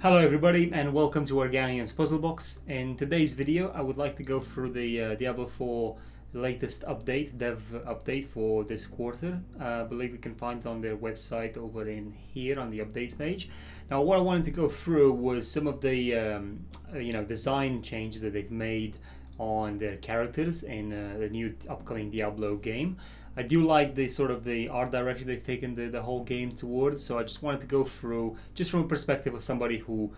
Hello everybody and welcome to Organian's Puzzle Box. In today's video I would like to go through the Diablo 4 latest update, dev update for this quarter. I believe you can find it on their website over in here on the updates page. Now what I wanted to go through was some of the design changes that they've made on their characters in the new upcoming Diablo game. I do like the sort of the art direction they've taken the whole game towards, so I just wanted to go through just from a perspective of somebody who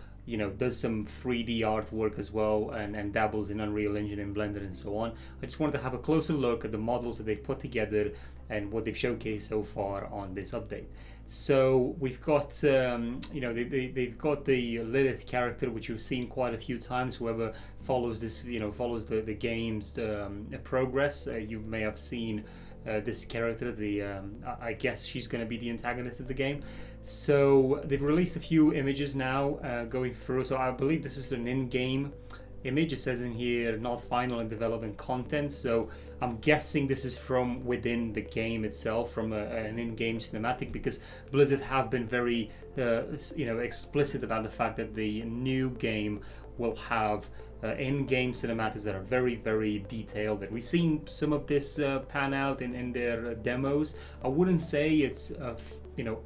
does some 3D artwork as well and dabbles in Unreal Engine and Blender and so on. I just wanted to have a closer look at the models that they've put together and what they've showcased so far on this update. So we've got they've got the Lilith character, which you've seen quite a few times. Whoever follows this follows the game's progress, you may have seen this character. I guess she's going to be the antagonist of the game. So they've released a few images now going through. So I believe this is an in-game image. It says in here not final and development content, so I'm guessing this is from within the game itself, from an in-game cinematic, because Blizzard have been very explicit about the fact that the new game will have in-game cinematics that are very, very detailed, and we've seen some of this pan out in their demos. I wouldn't say it's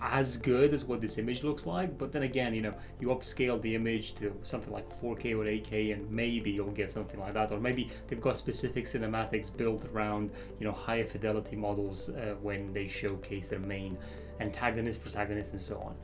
as good as what this image looks like, but then again, you upscale the image to something like 4K or 8K and maybe you'll get something like that, or maybe they've got specific cinematics built around higher fidelity models when they showcase their main antagonist, protagonist, and so on.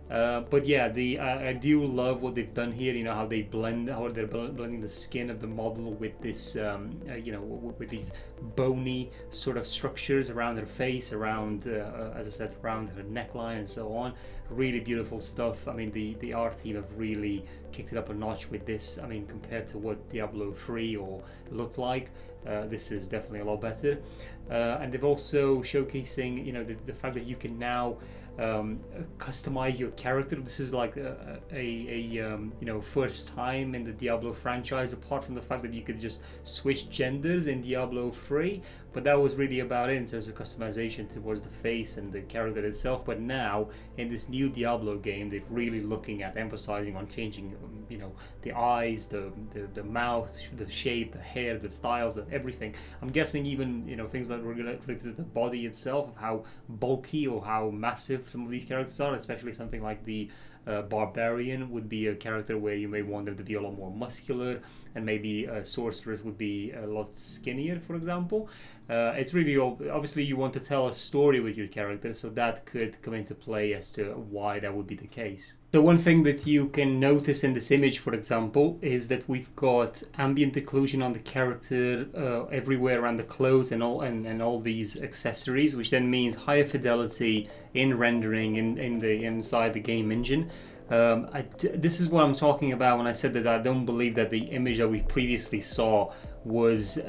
But yeah, I do love what they've done here. How they're blending the skin of the model with this, with these bony sort of structures around her face, around, as I said, around her neckline and so on. Really beautiful stuff. I mean, the art team have really kicked it up a notch with this. I mean, compared to what Diablo 3 looked like, this is definitely a lot better. And they've also showcasing, the fact that you can now customize your character. This is like a first time in the Diablo franchise, apart from the fact that you could just switch genders in Diablo 3, but that was really about it in terms of customization towards the face and the character itself. But now in this new Diablo game, they're really looking at emphasizing on changing the eyes, the mouth, the shape, the hair, the styles, everything. I'm guessing even things that were related to the body itself, of how bulky or how massive some of these characters are, especially something like the Barbarian would be a character where you may want them to be a lot more muscular, and maybe Sorceress would be a lot skinnier, for example. It's really obviously you want to tell a story with your character, so that could come into play as to why that would be the case. So one thing that you can notice in this image, for example, is that we've got ambient occlusion on the character everywhere around the clothes and all these accessories, which then means higher fidelity in rendering inside the game engine. This is what I'm talking about when I said that I don't believe that the image that we previously saw was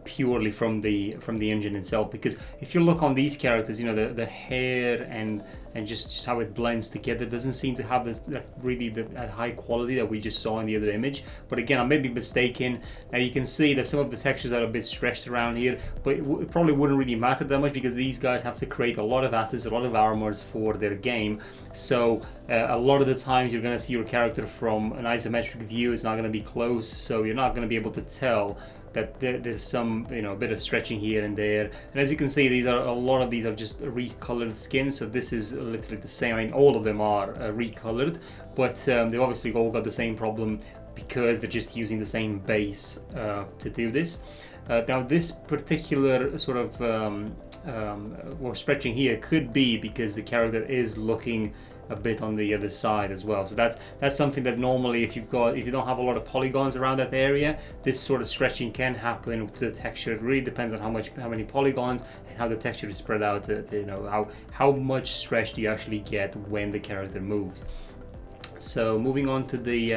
purely from the engine itself, because if you look on these characters, the hair and just how it blends together doesn't seem to have that high quality that we just saw in the other image. But again, I may be mistaken. Now you can see that some of the textures are a bit stretched around here, but it probably wouldn't really matter that much, because these guys have to create a lot of assets, a lot of armors for their game. So a lot of the times you're going to see your character from an isometric view. It's not going to be close, so you're not going to be able to tell that there's some a bit of stretching here and there. And as you can see, a lot of these are just recolored skin, so this is literally the same. I mean, all of them are recolored, but they've obviously all got the same problem because they're just using the same base to do this. Now this particular sort of stretching here could be because the character is looking a bit on the other side as well. So that's something that normally if you don't have a lot of polygons around that area, this sort of stretching can happen to the texture. It really depends on how many polygons and how the texture is spread out to how much stretch do you actually get when the character moves. So moving on to the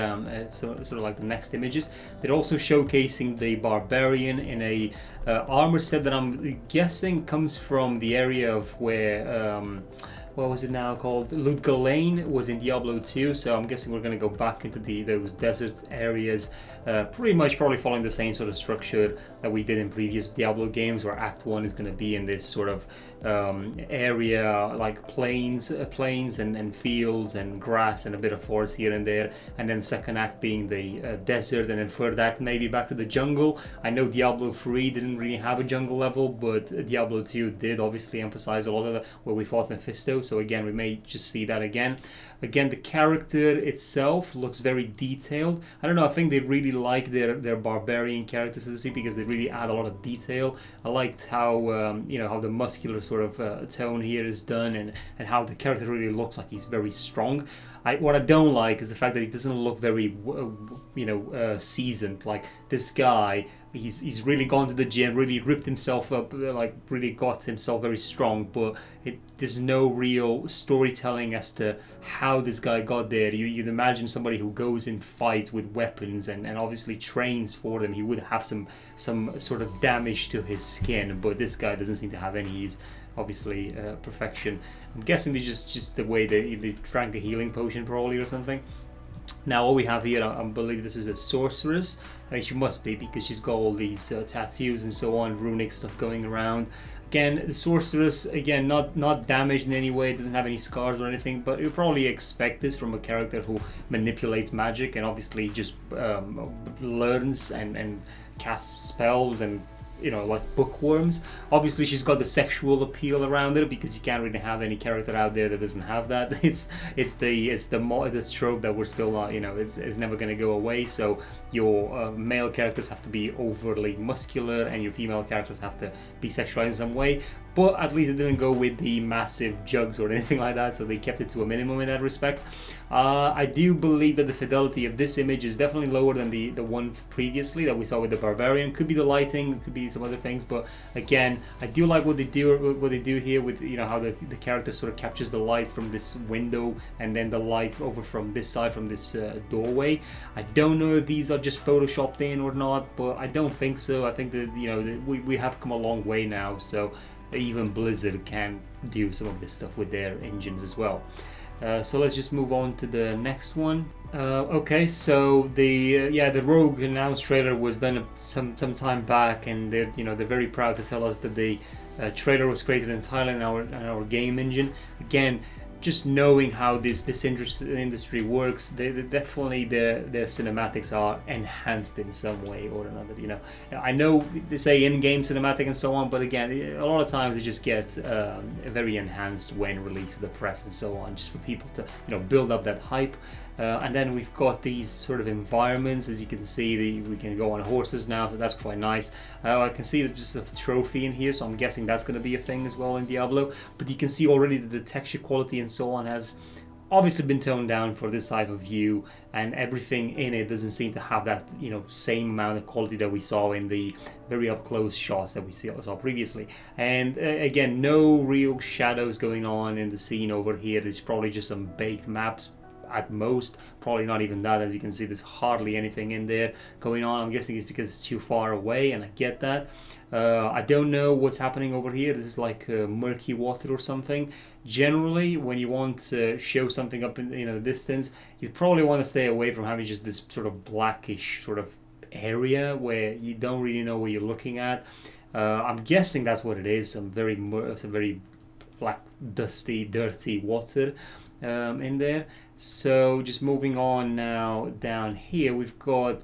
sort of like the next images, they're also showcasing the Barbarian in a armor set that I'm guessing comes from the area of where what was it now called? Ludga Lane was in Diablo 2, so I'm guessing we're going to go back into those desert areas, pretty much probably following the same sort of structure that we did in previous Diablo games, where Act 1 is going to be in this sort of area, like plains and fields and grass and a bit of forest here and there, and then second act being the desert, and then third act maybe back to the jungle. I know Diablo 3 didn't really have a jungle level, but Diablo 2 did obviously emphasize a lot of that where we fought Mephisto, so again we may just see that again. Again, the character itself looks very detailed. I don't know, I think they really like their barbarian characters, so to speak, because they really add a lot of detail. I liked how how the muscular sort of tone here is done, and how the character really looks like he's very strong. What I don't like is the fact that he doesn't look very seasoned. Like this guy, he's really gone to the gym, really ripped himself up, like really got himself very strong, but there's no real storytelling as to how this guy got there. You'd imagine somebody who goes in fights with weapons and obviously trains for them, he would have some sort of damage to his skin, but this guy doesn't seem to have any. He's obviously perfection. I'm guessing they just the way they drank a healing potion probably or something. Now all we have here, I believe this is a sorceress. I mean, she must be, because she's got all these tattoos and so on, runic stuff going around. Again, the sorceress, again, not damaged in any way, doesn't have any scars or anything, but you probably expect this from a character who manipulates magic and obviously just learns and casts spells and like bookworms. Obviously she's got the sexual appeal around her, because you can't really have any character out there that doesn't have that. It's the trope that we're still not, it's never going to go away. So your male characters have to be overly muscular and your female characters have to be sexualized in some way, but at least it didn't go with the massive jugs or anything like that, so they kept it to a minimum in that respect. I do believe that the fidelity of this image is definitely lower than the one previously that we saw with the Barbarian. Could be the lighting, could be some other things, but again, I do like what they do here with how the character sort of captures the light from this window and then the light over from this side, from this doorway. I don't know if these are just photoshopped in or not, but I don't think so. I think that we have come a long way now, so even Blizzard can do some of this stuff with their engines as well. So let's just move on to the next one. Okay, so the Rogue announced trailer was done some time back, and they're very proud to tell us that the trailer was created entirely in our game engine. Again, just knowing how this industry works, definitely their cinematics are enhanced in some way or another. I know they say in-game cinematic and so on, but again, a lot of times they just get very enhanced when released to the press and so on, just for people to build up that hype. And then we've got these sort of environments. As you can see, we can go on horses now, so that's quite nice. I can see there's just a trophy in here, so I'm guessing that's going to be a thing as well in Diablo. But you can see already that the texture quality and so on has obviously been toned down for this type of view, and everything in it doesn't seem to have that same amount of quality that we saw in the very up close shots that we saw previously. And again, no real shadows going on in the scene over here. There's probably just some baked maps at most, probably not even that. As you can see, there's hardly anything in there going on. I'm guessing it's because it's too far away, and I get that. I don't know what's happening over here. This is like murky water or something. Generally, when you want to show something up in the distance, you probably want to stay away from having just this sort of blackish sort of area where you don't really know what you're looking at. I'm guessing that's what it is. Some very black, dusty, dirty water in there. So just moving on now, down here we've got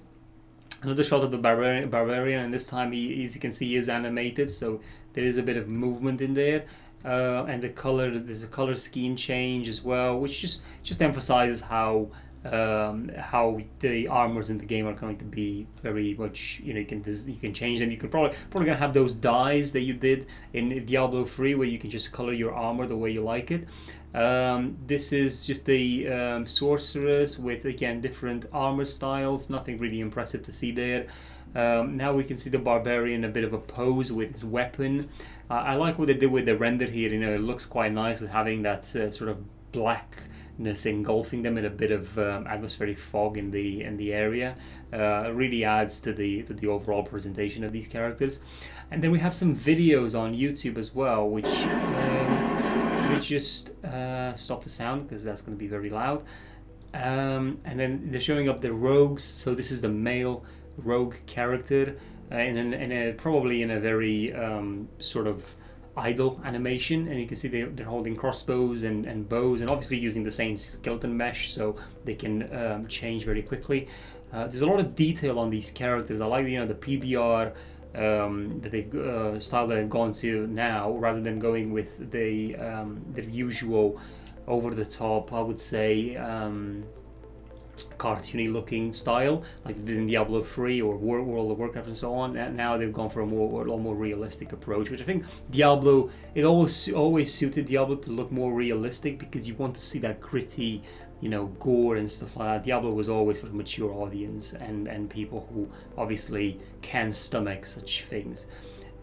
another shot of the Barbarian, and this time as you can see, he is animated, so there is a bit of movement in there. And the color, there's a color scheme change as well, which just emphasizes how the armors in the game are going to be very much, you can change them. You could probably gonna have those dyes that you did in Diablo 3, where you can just color your armor the way you like it. This is just the Sorceress with, again, different armor styles. Nothing really impressive to see there. Now we can see the Barbarian, a bit of a pose with his weapon. I like what they did with the render here. It looks quite nice with having that sort of blackness engulfing them in a bit of atmospheric fog in the area. Really adds to the overall presentation of these characters. And then we have some videos on YouTube as well, which just stop the sound because that's going to be very loud. And then they're showing up the rogues. So this is the male rogue character, probably in a very sort of idle animation, and you can see they're holding crossbows and bows, and obviously using the same skeleton mesh so they can change very quickly. There's a lot of detail on these characters. I like the PBR that they've style that they've gone to now, rather than going with the usual over the top, I would say, cartoony looking style like they did in Diablo 3 or World of Warcraft and so on. And now they've gone for a lot more realistic approach, which I think Diablo, it always suited Diablo to look more realistic, because you want to see that gritty, gore and stuff like that. Diablo was always for the mature audience and people who obviously can stomach such things.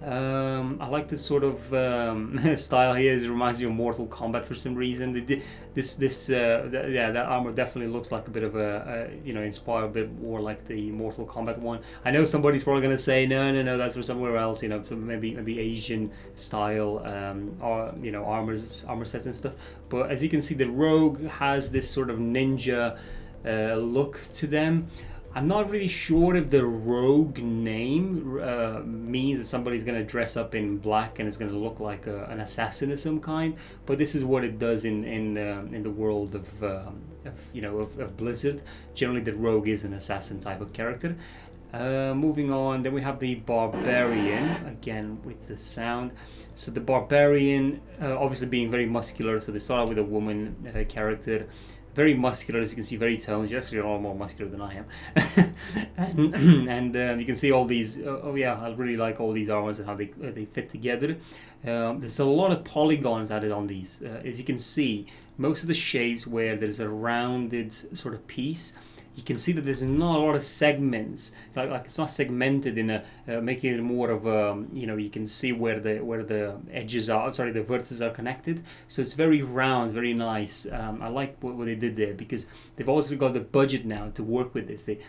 I like this sort of style here. It reminds me of Mortal Kombat for some reason. That armor definitely looks like a bit of inspired a bit more like the Mortal Kombat one. I know somebody's probably going to say no, that's from somewhere else. So maybe Asian style armor sets and stuff. But as you can see, the rogue has this sort of ninja look to them. I'm not really sure if the rogue name means that somebody's going to dress up in black and it's going to look like an assassin of some kind, but this is what it does in the world of Blizzard. Generally, the rogue is an assassin type of character. Moving on, then we have the Barbarian, again with the sound. So the Barbarian, obviously being very muscular, so they start out with a woman character. Very muscular, as you can see, very toned. You're actually a lot more muscular than I am. and you can see all these. I really like all these armors and how they fit together. There's a lot of polygons added on these. As you can see, most of the shapes where there's a rounded sort of piece, you can see that there's not a lot of segments. Like it's not segmented in a making it more of a you can see where the edges are. Sorry, the vertices are connected. So it's very round, very nice. I like what they did there, because they've also got the budget now to work with this. The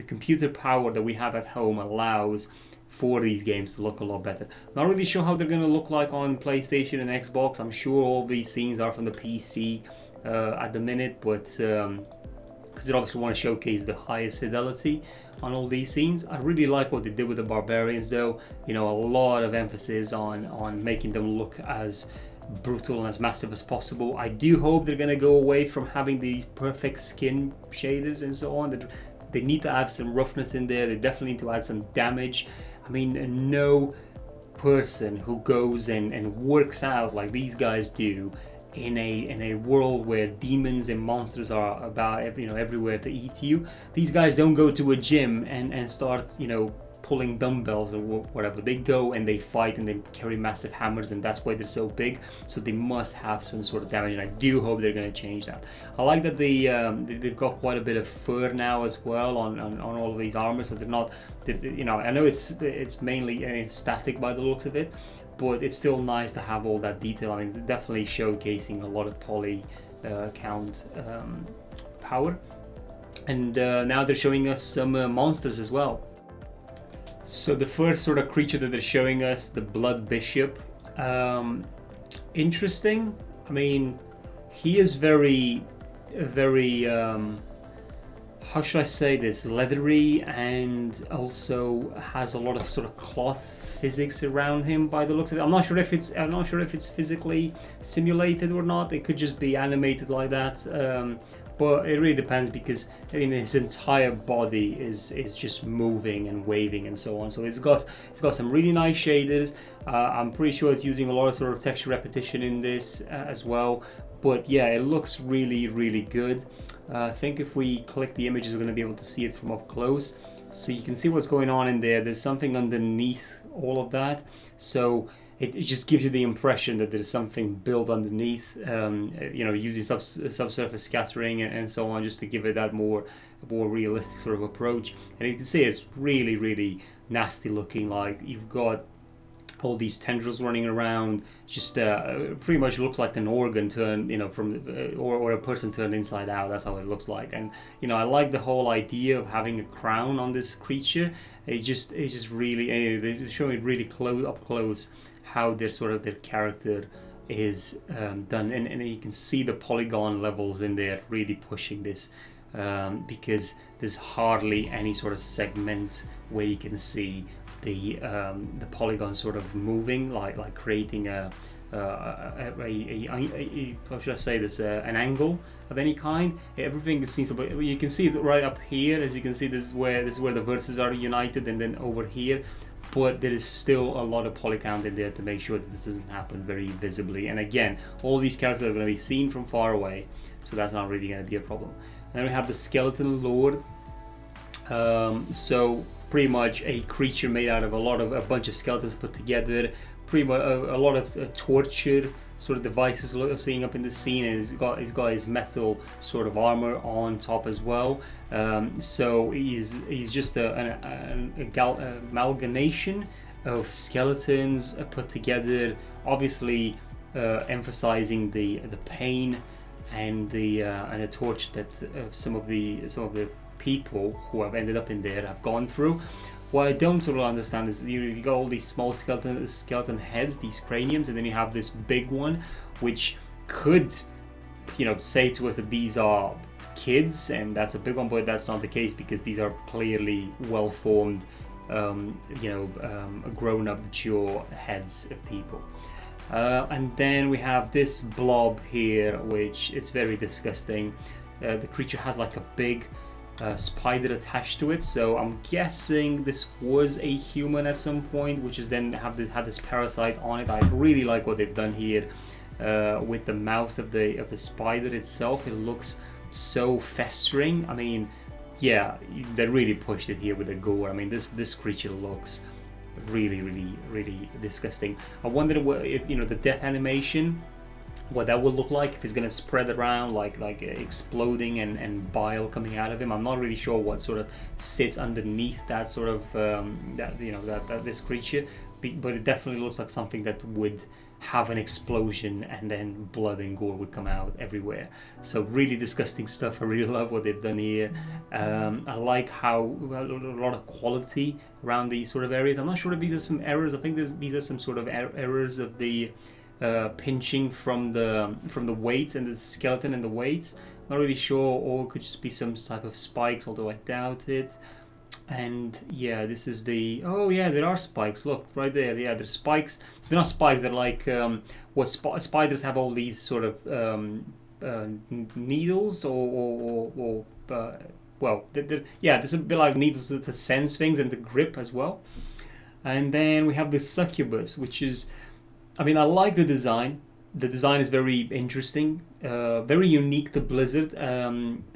computer power that we have at home allows for these games to look a lot better. Not really sure how they're going to look like on PlayStation and Xbox. I'm sure all these scenes are from the PC at the minute, but because they obviously want to showcase the highest fidelity on all these scenes. I really like what they did with the Barbarians, though. A lot of emphasis on making them look as brutal and as massive as possible. I do hope they're going to go away from having these perfect skin shaders and so on. They need to add some roughness in there. They definitely need to add some damage. I mean, no person who goes and works out like these guys do in a world where demons and monsters are about everywhere to eat you. These guys don't go to a gym and start pulling dumbbells or whatever. They go and they fight and they carry massive hammers, and that's why they're so big. So they must have some sort of damage, and I do hope they're going to change that. I like that they've got quite a bit of fur now as well on all of these armors, so they're not. I know it's mainly static by the looks of it, but it's still nice to have all that detail. I mean, definitely showcasing a lot of poly count power. And now they're showing us some monsters as well. So the first sort of creature that they're showing us, the Blood Bishop. Interesting. I mean, he is very, how should I say this, leathery, and also has a lot of sort of cloth physics around him by the looks of it. I'm not sure if it's physically simulated or not. It could just be animated like that. But it really depends, because his entire body is just moving and waving and so on. So it's got some really nice shaders. I'm pretty sure it's using a lot of sort of texture repetition in this as well. But yeah, it looks really, really good. I think if we click the images, we're going to be able to see it from up close. So you can see what's going on in there. There's something underneath all of that. So it just gives you the impression that there's something built underneath, using subsurface scattering and so on, just to give it that more realistic sort of approach. And you can see it's really, really nasty looking. Like, you've got all these tendrils running around, just pretty much looks like an organ turned, or a person turned inside out. That's how it looks like. And I like the whole idea of having a crown on this creature. It's just really, they're showing really up close how their character is done, and you can see the polygon levels in there really pushing this, because there's hardly any sort of segments where you can see the polygon sort of moving, like creating how should I say this, an angle of any kind. Everything seems to be, you can see it right up here. As you can see, this is where the vertices are united, and then over here. But there is still a lot of poly count in there to make sure that this doesn't happen very visibly. And again, all these characters are going to be seen from far away, so that's not really going to be a problem. And then we have the Skeleton Lord. So pretty much a creature made out of a bunch of skeletons put together. Pretty much a lot of torture sort of devices seeing up in the scene, and he's got his metal sort of armor on top as well. So he's just an amalgamation of skeletons put together, obviously emphasizing the pain and the torture that some of the people who have ended up in there have gone through. What I don't sort of understand is you got all these small skeleton heads, these craniums, and then you have this big one, which could, say to us that these are kids, and that's a big one, but that's not the case, because these are clearly well-formed, grown-up, mature heads of people. And then we have this blob here, which is very disgusting. The creature has like a big spider attached to it, so I'm guessing this was a human at some point, which is then had this parasite on it. I really like what they've done here with the mouth of the spider itself. It looks so festering. I mean, yeah, they really pushed it here with the gore. I mean, this creature looks really disgusting. I wonder if the death animation, what that would look like, if it's going to spread around like exploding and bile coming out of him. I'm not really sure what sort of sits underneath that sort of that this creature, but it definitely looks like something that would have an explosion and then blood and gore would come out everywhere. So really disgusting stuff. I really love what they've done here. I like how a lot of quality around these sort of areas. I'm not sure if these are some errors. I think these are some sort of errors of the pinching from the weights and the skeleton and the weights. Not really sure, or it could just be some type of spikes, although I doubt it. And yeah, this is oh yeah, there are spikes. Look right there. Yeah, there's spikes. So they're not spikes. They're like spiders have all these sort of needles or there's a bit like needles to sense things and to grip as well. And then we have the Succubus, which is, I mean, I like the design. The design is very interesting, very unique to Blizzard.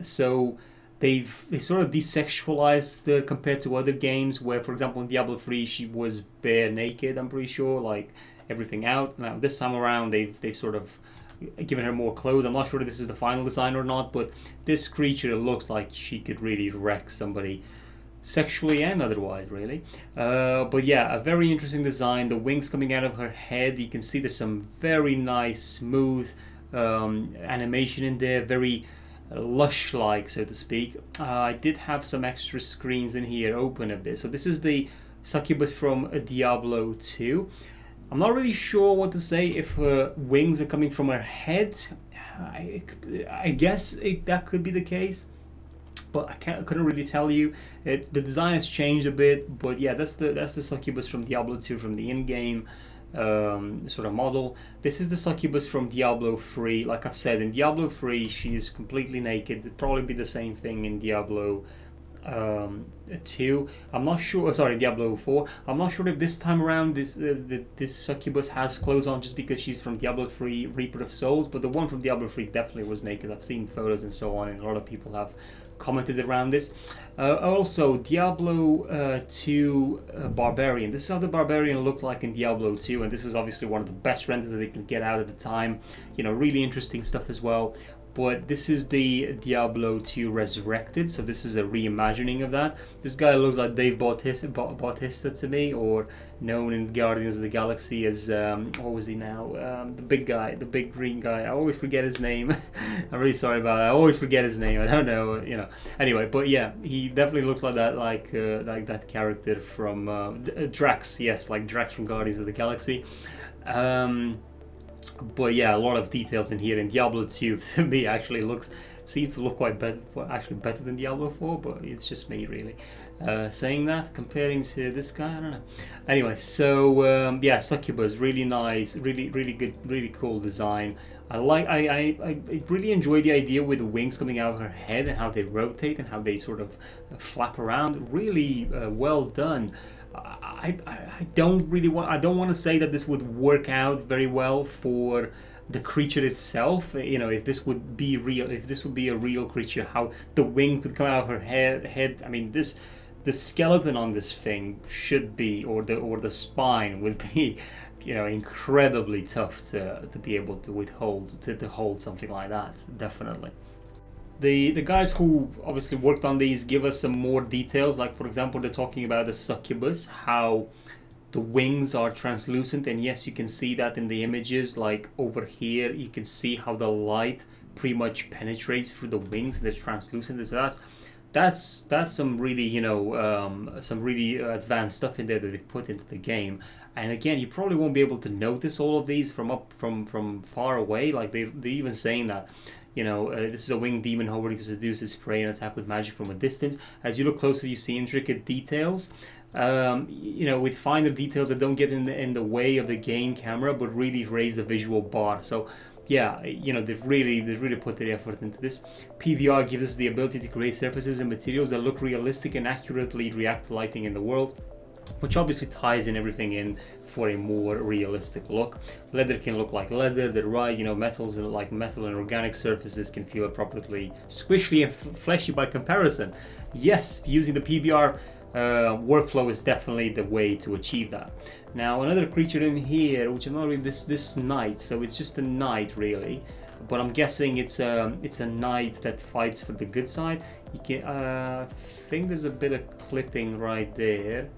So they sort of desexualized her compared to other games where, for example, in Diablo 3 she was bare naked, I'm pretty sure, like everything out. Now this time around they've sort of given her more clothes. I'm not sure if this is the final design or not, but this creature looks like she could really wreck somebody, sexually and otherwise, really. But yeah, a very interesting design. The wings coming out of her head, you can see there's some very nice smooth animation in there, very lush like, so to speak. I did have some extra screens in here open of this. So this is the Succubus from Diablo 2. I'm not really sure what to say if her wings are coming from her head. I guess that could be the case, but I couldn't really tell you. The design has changed a bit, but yeah, that's the Succubus from Diablo 2 from the in-game sort of model. This is the Succubus from Diablo 3. Like I've said, in Diablo 3 she is completely naked. It'd probably be the same thing in Diablo 2. I'm not sure. Sorry, Diablo 4. I'm not sure if this time around this Succubus has clothes on just because she's from Diablo 3 Reaper of Souls, but the one from Diablo 3 definitely was naked. I've seen photos and so on, and a lot of people have commented around this. Also, Diablo 2 Barbarian. This is how the Barbarian looked like in Diablo 2, and this was obviously one of the best renders that they could get out at the time. Really interesting stuff as well. But this is the Diablo 2 Resurrected, so this is a reimagining of that. This guy looks like Dave Bautista to me, or known in Guardians of the Galaxy as, what was he now? The big guy, the big green guy. I always forget his name. I'm really sorry about that. I always forget his name. I don't know, Anyway, but yeah, he definitely looks like that, like that character from Drax. Yes, like Drax from Guardians of the Galaxy. But yeah, a lot of details in here. In Diablo 2, to me, actually looks seems to look quite better, well, actually better than Diablo 4, but it's just me really saying that, comparing to this guy, I don't know. Anyway, so yeah, Succubus, really nice, really good, really cool design. I really enjoy the idea with the wings coming out of her head and how they rotate and how they sort of flap around. Really well done. I don't want to say that this would work out very well for the creature itself. You know, if this would be real, if this would be a real creature, how the wing could come out of her head. I mean, the skeleton on this thing should be, or the spine would be, you know, incredibly tough to be able to hold something like that. Definitely. The guys who obviously worked on these give us some more details. Like, for example, they're talking about the Succubus, how the wings are translucent, and yes, you can see that in the images. Like over here, you can see how the light pretty much penetrates through the wings and they're translucent. So that's some really, you know, some really advanced stuff in there that they've put into the game. And again, you probably won't be able to notice all of these from far away. Like they're even saying that, you know, this is a winged demon hovering to seduce its prey and attack with magic from a distance. As you look closer, you see intricate details, you know, with finer details that don't get in the way of the game camera, but really raise the visual bar. So yeah, you know, they've really put their effort into this. PBR gives us the ability to create surfaces and materials that look realistic and accurately react to lighting in the world, which obviously ties in everything in for a more realistic look. Leather can look like leather, they're right, you know, metals and like metal and organic surfaces can feel appropriately squishy and fleshy by comparison. Yes, using the PBR workflow is definitely the way to achieve that. Now another creature in here, which is not really this knight, so it's just a knight really, but I'm guessing it's a knight that fights for the good side. You can I think there's a bit of clipping right there.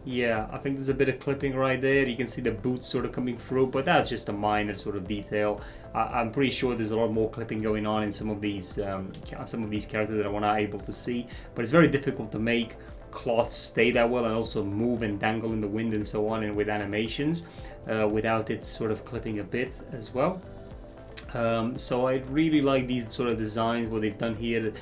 Yeah, I think there's a bit of clipping right there. You can see the boots sort of coming through, but that's just a minor sort of detail. I'm pretty sure there's a lot more clipping going on in some of these characters that I'm not able to see. But it's very difficult to make cloths stay that well and also move and dangle in the wind and so on, and with animations without it sort of clipping a bit as well. So I really like these sort of designs, what they've done here.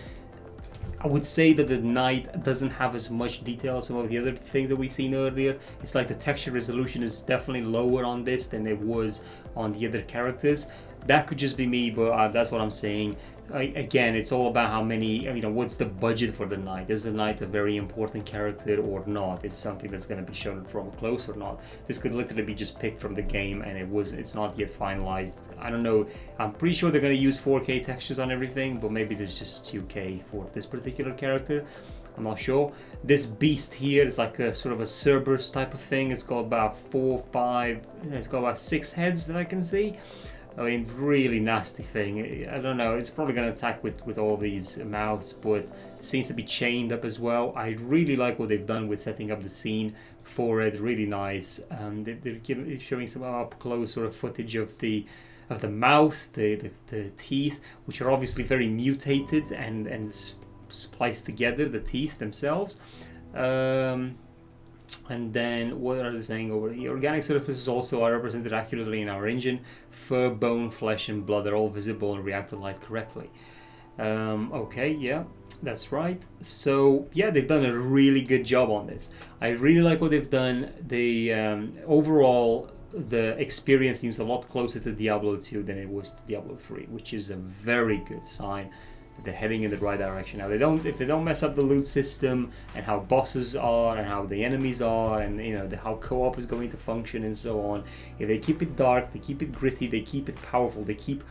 I would say that the knight doesn't have as much detail as some of the other things that we've seen earlier. It's like the texture resolution is definitely lower on this than it was on the other characters. That could just be me, but that's what I'm saying. Again, it's all about how many, you know, what's the budget for the knight? Is the knight a very important character or not? It's something that's going to be shown from close or not? This could literally be just picked from the game, and it's not yet finalized. I don't know. I'm pretty sure they're going to use 4K textures on everything, but maybe there's just 2K for this particular character. I'm not sure. This beast here is like a sort of a Cerberus type of thing. It's got about 6 heads that I can see. I mean, really nasty thing. I don't know, it's probably going to attack with all these mouths, but it seems to be chained up as well. I really like what they've done with setting up the scene for it. Really nice. They're showing some up close sort of footage of the mouth, the teeth, which are obviously very mutated and spliced together, the teeth themselves. And then what are they saying over here? Organic surfaces also are represented accurately in our engine. Fur, bone, flesh, and blood are all visible and react to light correctly. Okay, yeah, that's right. So yeah, they've done a really good job on this. I really like what they've done. The overall, the experience seems a lot closer to Diablo 2 than it was to Diablo 3, which is a very good sign. They're heading in the right direction. Now, if they don't mess up the loot system and how bosses are and how the enemies are, and you know how co-op is going to function and so on. If they keep it dark, they keep it gritty, they keep it powerful, they keep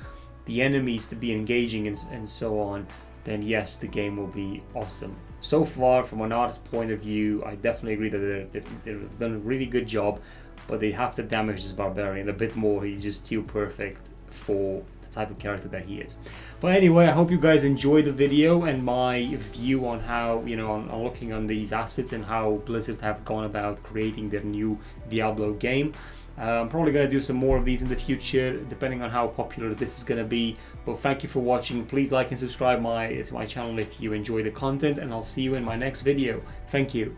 the enemies to be engaging and so on, then yes, the game will be awesome. So far, from an artist's point of view, I definitely agree that they've done a really good job, but they have to damage this Barbarian a bit more. He's just too perfect for the type of character that he is. But anyway, I hope you guys enjoyed the video and my view on how, you know, on looking on these assets and how Blizzard have gone about creating their new Diablo game. I'm probably going to do some more of these in the future, depending on how popular this is going to be. But thank you for watching. Please like and subscribe to my channel if you enjoy the content, and I'll see you in my next video. Thank you.